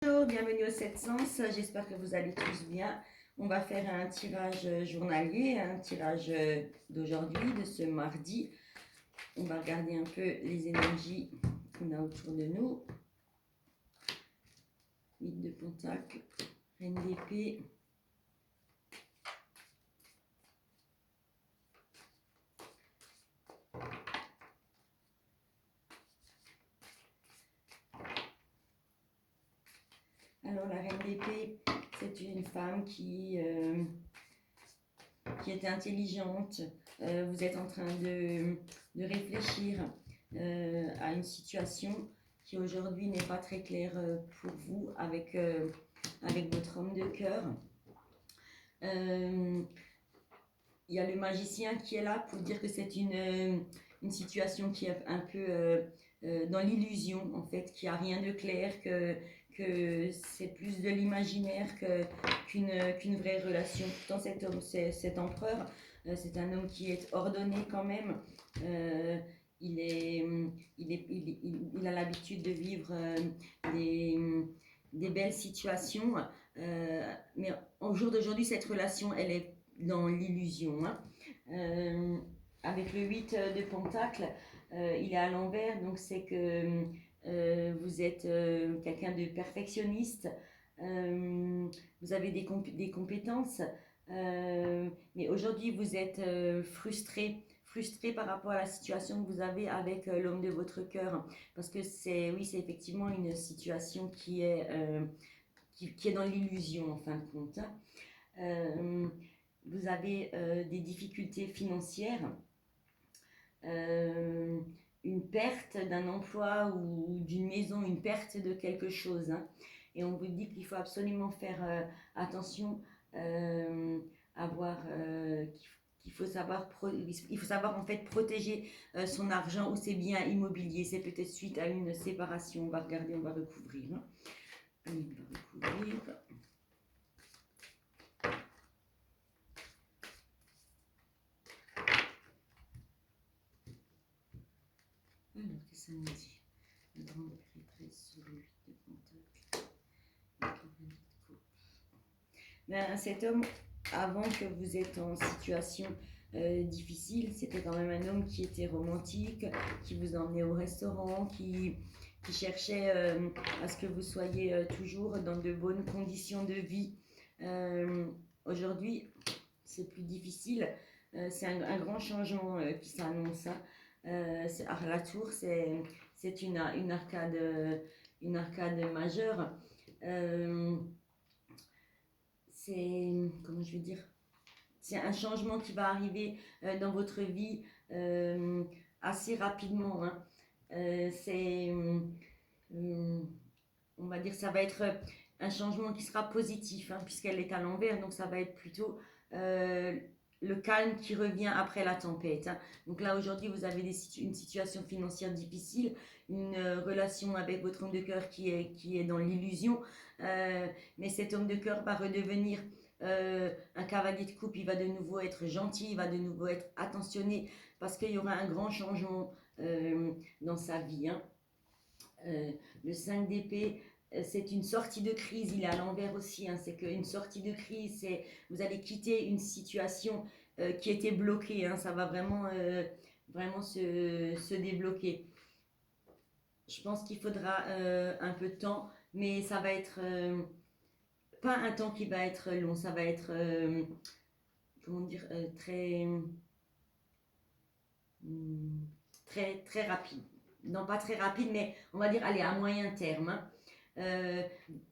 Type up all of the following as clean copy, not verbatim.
Bonjour, bienvenue au 700, j'espère que vous allez tous bien. On va faire un tirage journalier, un tirage d'aujourd'hui, de ce mardi. On va regarder un peu les énergies qu'on a autour de nous. 8 de Pentacle, Reine d'épée. Alors la Reine d'épée, c'est une femme qui est intelligente. Vous êtes en train de réfléchir à une situation qui aujourd'hui n'est pas très claire pour vous avec votre homme de cœur. Il y a le magicien qui est là pour dire que c'est une situation qui est un peu dans l'illusion, en fait, qu'il n'y a rien de clair, que c'est plus de l'imaginaire qu'une vraie relation. Pourtant, cet homme, cet empereur, c'est un homme qui est ordonné quand même. Il a l'habitude de vivre des belles situations, mais au jour d'aujourd'hui, cette relation, elle est dans l'illusion. Avec le 8 de Pentacle, il est à l'envers, donc c'est que vous êtes quelqu'un de perfectionniste, vous avez des compétences, mais aujourd'hui vous êtes frustré par rapport à la situation que vous avez avec l'homme de votre cœur, parce que c'est effectivement une situation qui est dans l'illusion en fin de compte. Vous avez des difficultés financières, une perte d'un emploi ou d'une maison, une perte de quelque chose. Et on vous dit qu'il faut absolument faire attention, qu'il faut savoir en fait protéger son argent ou ses biens immobiliers. C'est peut-être suite à une séparation. On va regarder, on va recouvrir. Allez, on va recouvrir. Alors, qu'est-ce que ça nous dit? Le grande prêtresse sur le 8 de Pentacle. Ben, cet homme, avant que vous êtes en situation difficile, c'était quand même un homme qui était romantique, qui vous emmenait au restaurant, qui cherchait à ce que vous soyez toujours dans de bonnes conditions de vie. Aujourd'hui, c'est plus difficile. C'est un grand changement qui s'annonce. La tour, c'est une arcade majeure. Comment je vais dire, c'est un changement qui va arriver dans votre vie assez rapidement. On va dire, ça va être un changement qui sera positif, puisqu'elle est à l'envers, donc ça va être plutôt le calme qui revient après la tempête. Donc là, aujourd'hui, vous avez une situation financière difficile, une relation avec votre homme de cœur qui est dans l'illusion, mais cet homme de cœur va redevenir un cavalier de coupe. Il va de nouveau être gentil, il va de nouveau être attentionné, parce qu'il y aura un grand changement dans sa vie. Le 5 d'épée, c'est une sortie de crise, il est à l'envers aussi, c'est qu'une sortie de crise, c'est vous allez quitter une situation qui était bloquée, ça va vraiment se débloquer. Je pense qu'il faudra un peu de temps, mais ça va être pas un temps qui va être long, ça va être comment dire, très rapide. Non, pas très rapide, mais on va dire, allez, à moyen terme.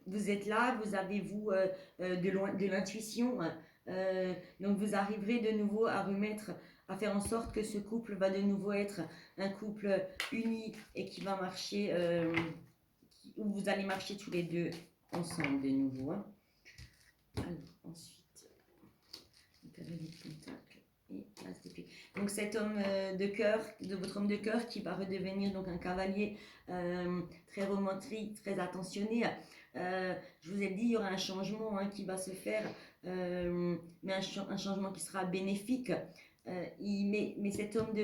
Vous êtes là, vous avez de l'intuition, donc vous arriverez de nouveau à faire en sorte que ce couple va de nouveau être un couple uni et qui va marcher, où vous allez marcher tous les deux ensemble de nouveau. Alors, ensuite, le cavalier de Pentacle et l'as d'épée. Donc cet homme de cœur, de votre homme de cœur, qui va redevenir donc un cavalier très romantique, très attentionné. Je vous ai dit, il y aura un changement qui va se faire, mais un changement qui sera bénéfique. Mais cet homme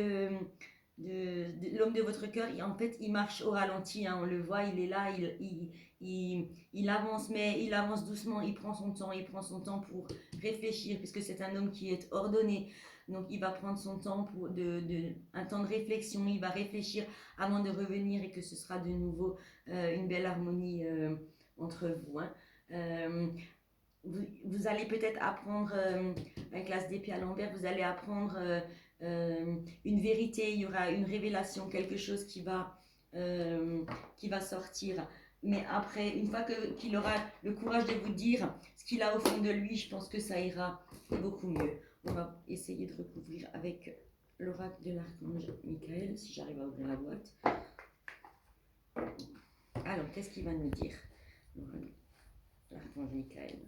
l'homme de votre cœur, en fait, il marche au ralenti, hein, on le voit, il est là, il avance, mais il avance doucement, il prend son temps pour réfléchir, puisque c'est un homme qui est ordonné. Donc, il va prendre son temps pour un temps de réflexion, il va réfléchir avant de revenir et que ce sera de nouveau une belle harmonie entre vous. Hein. Euh, vous allez peut-être apprendre, avec l'as d'épée à l'envers, vous allez apprendre une vérité, il y aura une révélation, quelque chose qui va sortir. Mais après, une fois qu'il aura le courage de vous dire ce qu'il a au fond de lui, je pense que ça ira beaucoup mieux. On va essayer de recouvrir avec l'oracle de l'archange Michael, si j'arrive à ouvrir la boîte. Alors, qu'est-ce qu'il va nous dire, l'archange Michael?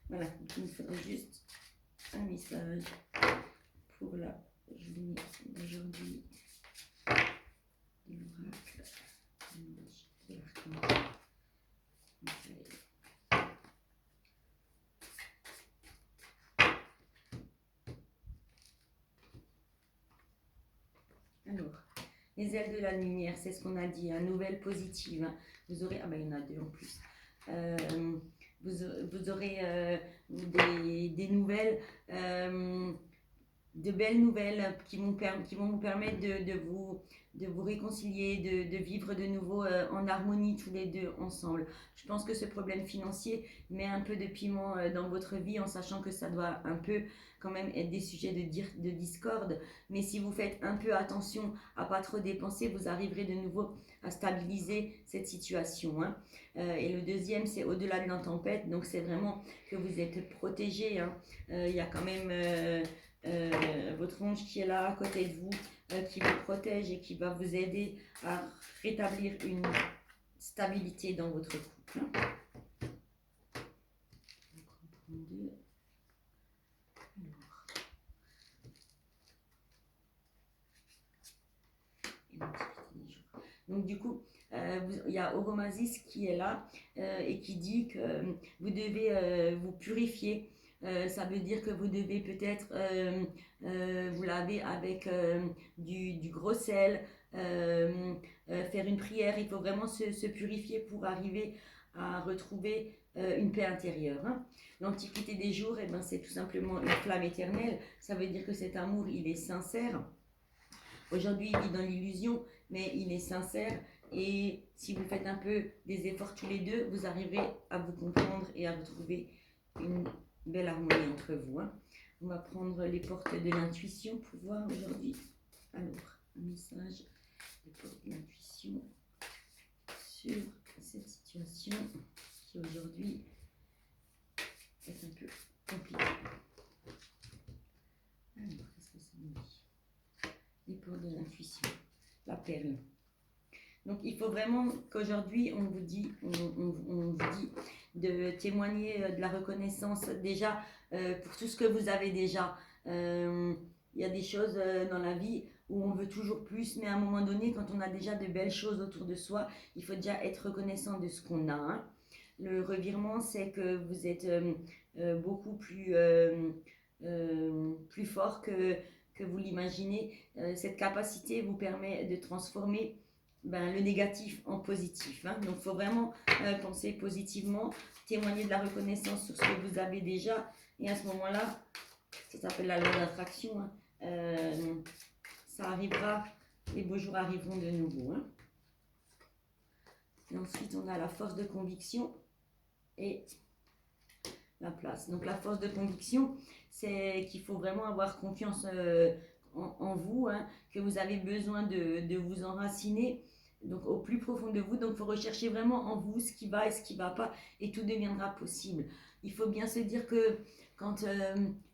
Voilà, il me faudrait juste un message pour la journée d'aujourd'hui de l'oracle de l'archange Michael. Alors, les ailes de la lumière, c'est ce qu'on a dit, hein, nouvelle positive. Hein. Vous aurez, ah ben il y en a deux en plus. Vous aurez des nouvelles, de belles nouvelles qui vont vous permettre de vous réconcilier, de vivre de nouveau en harmonie tous les deux ensemble. Je pense que ce problème financier met un peu de piment dans votre vie en sachant que ça doit un peu quand même être des sujets de discorde. Mais si vous faites un peu attention à pas trop dépenser, vous arriverez de nouveau à stabiliser cette situation. Hein. Et le deuxième, c'est au-delà de la tempête. Donc c'est vraiment que vous êtes protégé. Hein. Y a quand même votre ange qui est là à côté de vous, qui vous protège et qui va vous aider à rétablir une stabilité dans votre couple. Hein. Donc du coup, il y a Oromasis qui est là et qui dit que vous devez vous purifier. Ça veut dire que vous devez peut-être vous laver avec du gros sel, faire une prière. Il faut vraiment se purifier pour arriver à retrouver une paix intérieure. Hein. L'Antiquité des jours, eh ben, c'est tout simplement une flamme éternelle. Ça veut dire que cet amour, il est sincère. Aujourd'hui, il vit dans l'illusion, mais il est sincère. Et si vous faites un peu des efforts tous les deux, vous arriverez à vous comprendre et à retrouver une belle harmonie entre vous. Hein. On va prendre les portes de l'intuition pour voir aujourd'hui. Alors, un message des portes de l'intuition sur cette situation qui aujourd'hui est un peu compliquée. Alors, qu'est-ce que ça nous dit? Les portes de l'intuition, la perle. Donc il faut vraiment qu'aujourd'hui on vous dit de témoigner de la reconnaissance déjà pour tout ce que vous avez déjà. Il y a des choses dans la vie où on veut toujours plus, mais à un moment donné, quand on a déjà de belles choses autour de soi, il faut déjà être reconnaissant de ce qu'on a. Hein. Le revirement, c'est que vous êtes beaucoup plus fort que vous l'imaginez. Cette capacité vous permet de transformer le négatif en positif. Hein. Donc, il faut vraiment penser positivement, témoigner de la reconnaissance sur ce que vous avez déjà. Et à ce moment-là, ça s'appelle la loi d'attraction. Hein. Ça arrivera, les beaux jours arriveront de nouveau. Hein. Et ensuite, on a la force de conviction et la place. Donc, la force de conviction, c'est qu'il faut vraiment avoir confiance en vous, hein, que vous avez besoin de vous enraciner donc au plus profond de vous. Donc il faut rechercher vraiment en vous ce qui va et ce qui ne va pas et tout deviendra possible. Il faut bien se dire que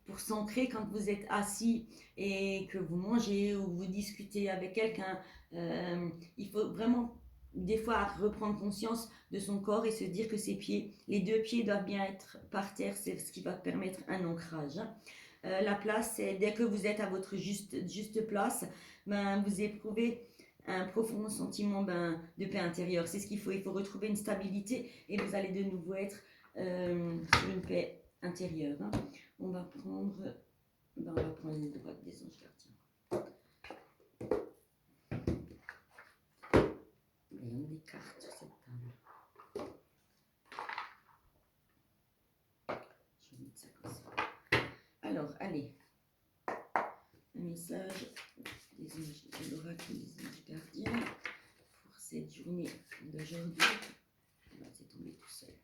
pour s'ancrer, quand vous êtes assis et que vous mangez ou vous discutez avec quelqu'un, il faut vraiment des fois reprendre conscience de son corps et se dire que ses pieds, les deux pieds doivent bien être par terre, c'est ce qui va permettre un ancrage. Hein. La place, c'est dès que vous êtes à votre juste place, vous éprouvez un profond sentiment de paix intérieure. C'est ce qu'il faut. Il faut retrouver une stabilité et vous allez de nouveau être sur une paix intérieure. Hein. On va prendre, les droites des anges gardiens. Voyons des cartes sur cette table. Je vais mettre ça comme ça. Alors, allez. Un message des anges, de l'oracle des anges gardiens pour cette journée d'aujourd'hui. C'est tombé tout seul.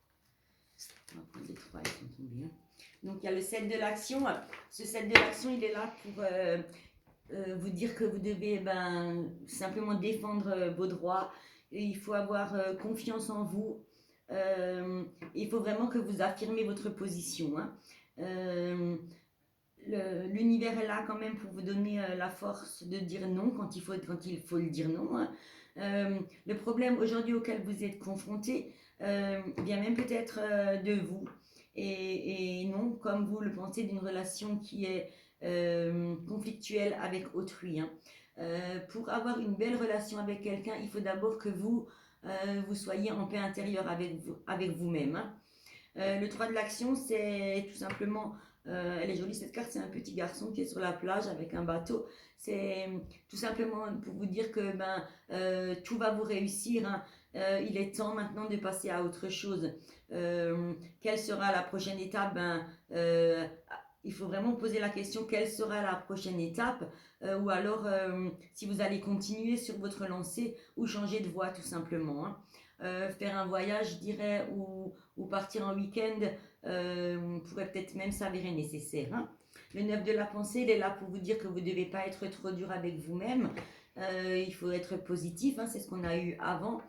On va prendre les trois, ils sont tombés. Donc, il y a le 7 de l'action. Ce 7 de l'action, il est là pour vous dire que vous devez simplement défendre vos droits. Et il faut avoir confiance en vous. Il faut vraiment que vous affirmez votre position. L'univers est là quand même pour vous donner la force de dire non quand il faut le dire non. Le problème aujourd'hui auquel vous êtes confronté vient même peut-être de vous et non comme vous le pensez d'une relation qui est conflictuelle avec autrui. Pour avoir une belle relation avec quelqu'un, il faut d'abord que vous soyez en paix intérieure avec vous-même. Le 3 de l'action, c'est tout simplement, elle est jolie cette carte, c'est un petit garçon qui est sur la plage avec un bateau. C'est tout simplement pour vous dire que tout va vous réussir. Il est temps maintenant de passer à autre chose. Quelle sera la prochaine étape? Il faut vraiment poser la question, quelle sera la prochaine étape? Ou alors, si vous allez continuer sur votre lancée ou changer de voie tout simplement. Faire un voyage, je dirais, ou partir en week-end pourrait peut-être même s'avérer nécessaire. Le 9 de la pensée, il est là pour vous dire que vous ne devez pas être trop dur avec vous-même. Il faut être positif, c'est ce qu'on a eu avant.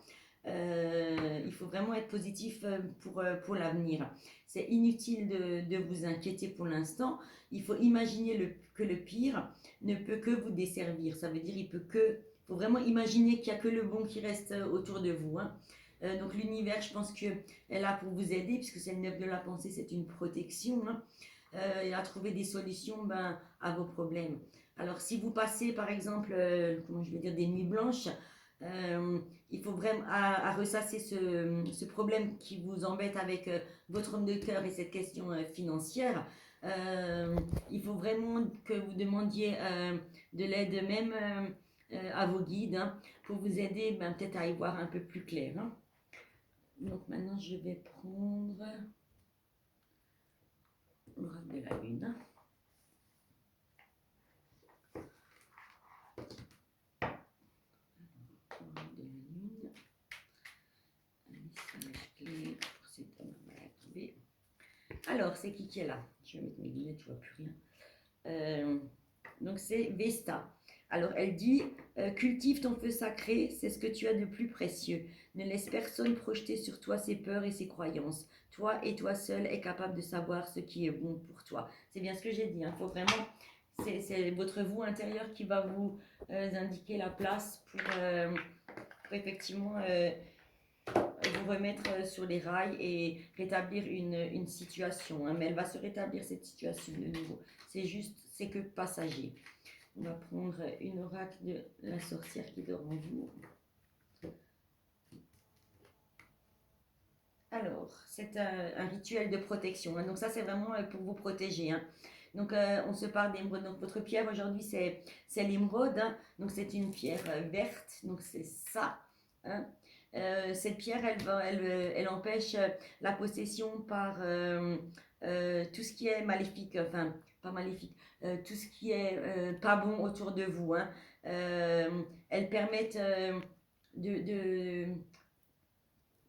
Il faut vraiment être positif pour l'avenir. C'est inutile de vous inquiéter pour l'instant. Il faut imaginer que le pire ne peut que vous desservir. Ça veut dire faut vraiment imaginer qu'il n'y a que le bon qui reste autour de vous. Donc l'univers, je pense qu'elle est là pour vous aider, puisque c'est le 9 de la pensée, c'est une protection, et à trouver des solutions à vos problèmes. Alors si vous passez par exemple, des nuits blanches, il faut vraiment à ressasser ce problème qui vous embête avec votre homme de cœur et cette question financière. Il faut vraiment que vous demandiez de l'aide même à vos guides pour vous aider peut-être à y voir un peu plus clair. Donc maintenant je vais prendre l'oracle de la lune. L'oracle de la lune. Un message clé pour cet homme. On va la trouver. Alors c'est qui est là? Je vais mettre mes lunettes, je ne vois plus rien. Donc c'est Vesta. Alors elle dit cultive ton feu sacré, c'est ce que tu as de plus précieux. Ne laisse personne projeter sur toi ses peurs et ses croyances. Toi et toi seul es capable de savoir ce qui est bon pour toi. C'est bien ce que j'ai dit. Faut vraiment, c'est votre vous intérieur qui va vous indiquer la place pour effectivement vous remettre sur les rails et rétablir une situation. Mais elle va se rétablir cette situation de nouveau. C'est que passager. On va prendre une oracle de la sorcière qui dort en vous. Alors, c'est un rituel de protection. Donc ça, c'est vraiment pour vous protéger. Donc, on se parle d'émeraude. Donc, votre pierre aujourd'hui, c'est l'émeraude. Donc, c'est une pierre verte. Donc, c'est ça. Cette pierre, elle empêche la possession par tout ce qui est maléfique. Enfin, pas maléfique. Tout ce qui est pas bon autour de vous. Elles permettent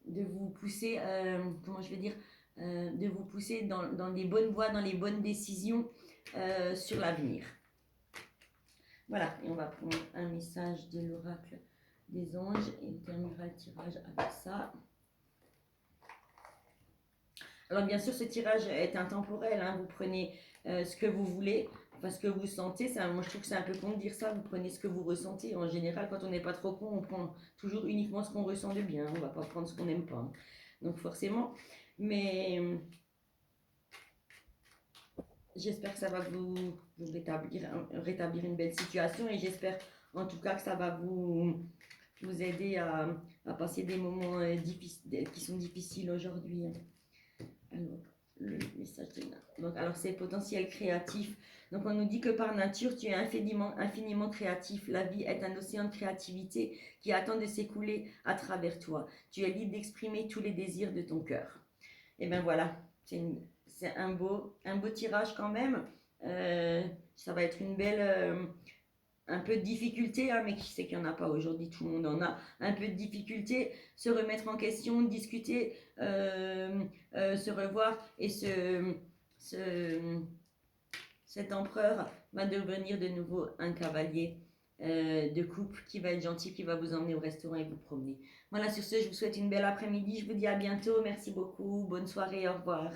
de vous pousser, de vous pousser dans les bonnes voies, dans les bonnes décisions sur l'avenir. Voilà, et on va prendre un message de l'oracle des anges et on terminera le tirage avec ça. Alors bien sûr, ce tirage est intemporel, vous prenez ce que vous voulez, enfin ce que vous sentez. Moi je trouve que c'est un peu con de dire ça, vous prenez ce que vous ressentez. En général, quand on n'est pas trop con, on prend toujours uniquement ce qu'on ressent de bien, on ne va pas prendre ce qu'on n'aime pas. Donc forcément, mais j'espère que ça va vous rétablir une belle situation et j'espère en tout cas que ça va vous aider à passer des moments qui sont difficiles aujourd'hui. Alors, le message de là. Donc, alors, c'est potentiel créatif. Donc, on nous dit que par nature, tu es infiniment créatif. La vie est un océan de créativité qui attend de s'écouler à travers toi. Tu es libre d'exprimer tous les désirs de ton cœur. Et ben voilà, c'est un beau tirage quand même. Ça va être une belle, un peu de difficulté, hein, mais qui sait qu'il n'y en a pas aujourd'hui, tout le monde en a un peu de difficulté, se remettre en question, discuter, se revoir et ce, cet empereur va devenir de nouveau un cavalier de couple qui va être gentil, qui va vous emmener au restaurant et vous promener. Voilà, sur ce, je vous souhaite une belle après-midi, je vous dis à bientôt, merci beaucoup, bonne soirée, au revoir.